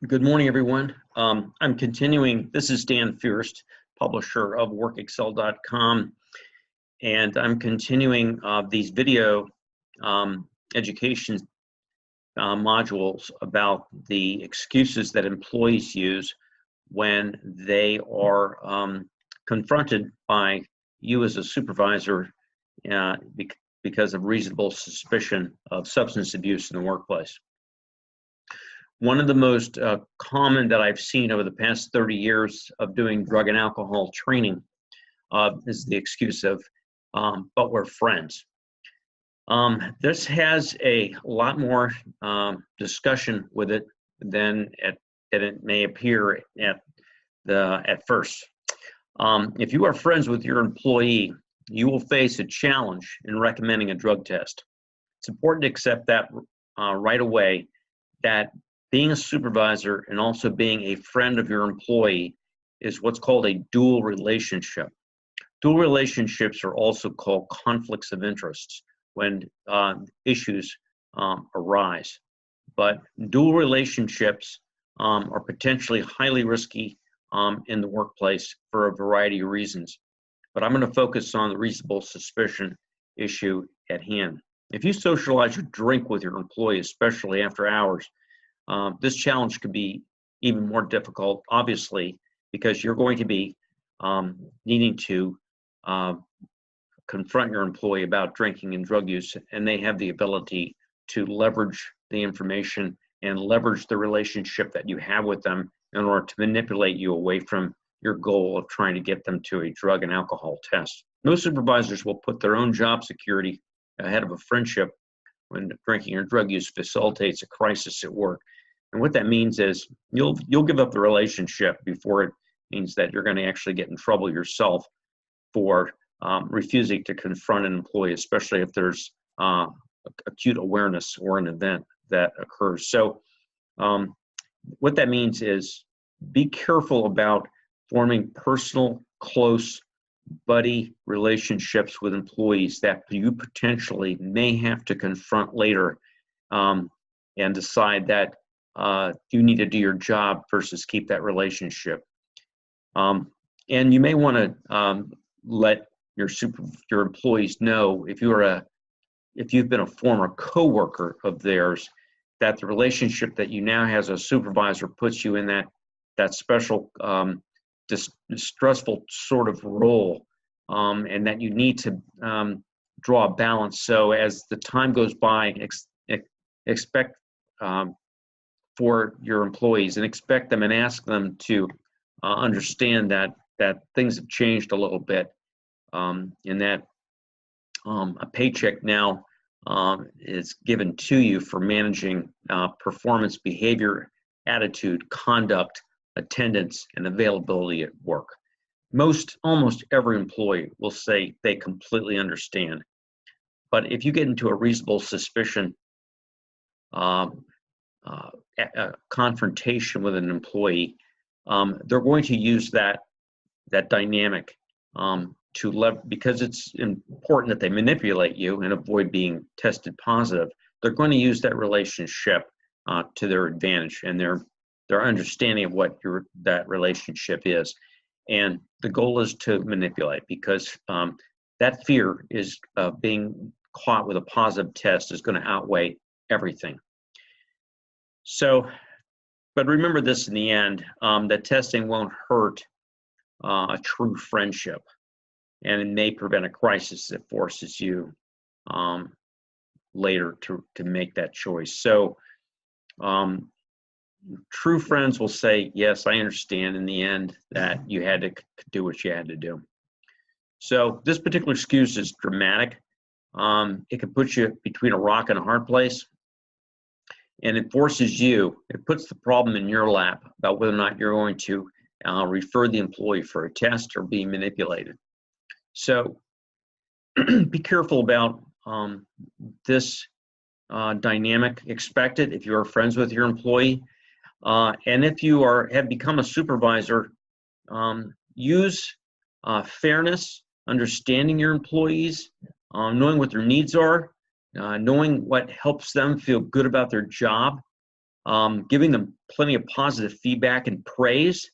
Good morning, everyone. I'm continuing. This is Dan Fierst, publisher of WorkExcel.com, and I'm continuing these video education modules about the excuses that employees use when they are confronted by you as a supervisor because of reasonable suspicion of substance abuse in the workplace. One of the most common that I've seen over the past 30 years of doing drug and alcohol training is the excuse of, but we're friends. This has a lot more discussion with it than it may appear at first. If you are friends with your employee, you will face a challenge in recommending a drug test. It's important to accept that right away, that being a supervisor and also being a friend of your employee is what's called a dual relationship. Dual relationships are also called conflicts of interest when issues arise. But dual relationships are potentially highly risky in the workplace for a variety of reasons. But I'm going to focus on the reasonable suspicion issue at hand. If you socialize or drink with your employee, especially after hours, this challenge could be even more difficult, obviously, because you're going to be needing to confront your employee about drinking and drug use, and they have the ability to leverage the information and leverage the relationship that you have with them in order to manipulate you away from your goal of trying to get them to a drug and alcohol test. Most supervisors will put their own job security ahead of a friendship when drinking or drug use facilitates a crisis at work. And what that means is you'll give up the relationship before it means that you're going to actually get in trouble yourself for refusing to confront an employee, especially if there's acute awareness or an event that occurs. So what that means is be careful about forming personal, close, buddy relationships with employees that you potentially may have to confront later and decide that you need to do your job versus keep that relationship. And you may want to let your employees know if you've been a former coworker of theirs, that the relationship that you now have as a supervisor puts you in that special distressful sort of role, and that you need to draw a balance. So as the time goes by, expect for your employees and expect them and ask them to understand that things have changed a little bit, and that a paycheck now is given to you for managing performance, behavior, attitude, conduct, attendance, and availability at work. Almost every employee will say they completely understand. But if you get into a reasonable suspicion confrontation with an employee, they're going to use that dynamic because it's important that they manipulate you and avoid being tested positive. They're going to use that relationship to their advantage and their understanding of what that relationship is. And the goal is to manipulate, because that fear is being caught with a positive test is going to outweigh everything. So, but remember this in the end, that testing won't hurt a true friendship, and it may prevent a crisis that forces you later to make that choice. So true friends will say, yes, I understand in the end that you had to do what you had to do. So this particular excuse is dramatic. It can put you between a rock and a hard place, and it puts the problem in your lap about whether or not you're going to refer the employee for a test or be manipulated. So be careful about this dynamic. Expect it if you are friends with your employee. And if you have become a supervisor, use fairness, understanding your employees, knowing what their needs are, knowing what helps them feel good about their job, giving them plenty of positive feedback and praise,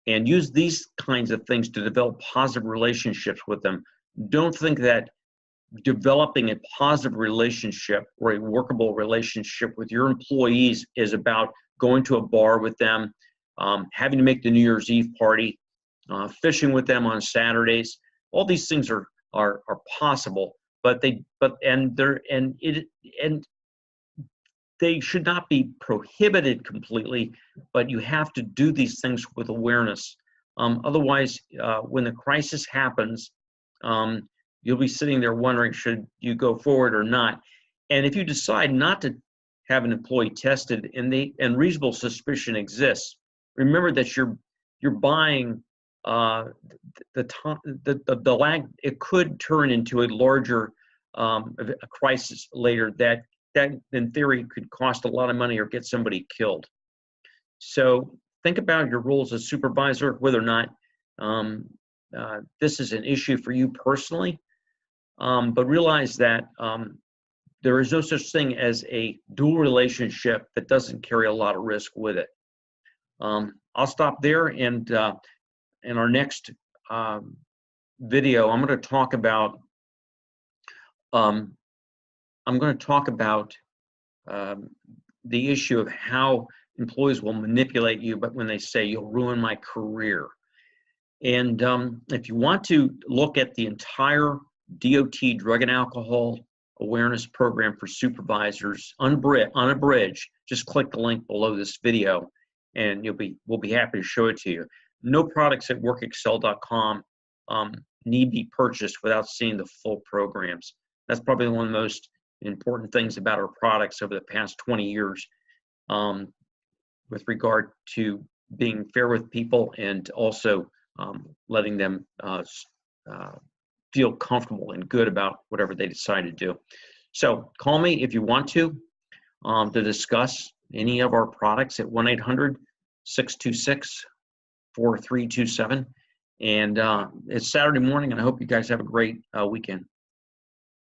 and use these kinds of things to develop positive relationships with them. Don't think that developing a positive relationship or a workable relationship with your employees is about going to a bar with them, having to make the New Year's Eve party, fishing with them on Saturdays. All these things are possible, but they should not be prohibited completely, but you have to do these things with awareness. Otherwise, when the crisis happens, you'll be sitting there wondering, should you go forward or not? And if you decide not to have an employee tested and reasonable suspicion exists, remember that you're buying the lag. It could turn into a larger a crisis later that in theory could cost a lot of money or get somebody killed. So think about your role as a supervisor, whether or not this is an issue for you personally, but realize that there is no such thing as a dual relationship that doesn't carry a lot of risk with it. I'll stop there, and in our next video, I'm going to talk about the issue of how employees will manipulate you, but when they say you'll ruin my career. And if you want to look at the entire DOT drug and alcohol awareness program for supervisors unabridged, just click the link below this video, and we'll be happy to show it to you. No products at workexcel.com need be purchased without seeing the full programs. That's probably one of the most important things about our products over the past 20 years with regard to being fair with people and also letting them feel comfortable and good about whatever they decide to do. So call me if you want to discuss any of our products at 1-800-626-4327. And it's Saturday morning, and I hope you guys have a great weekend.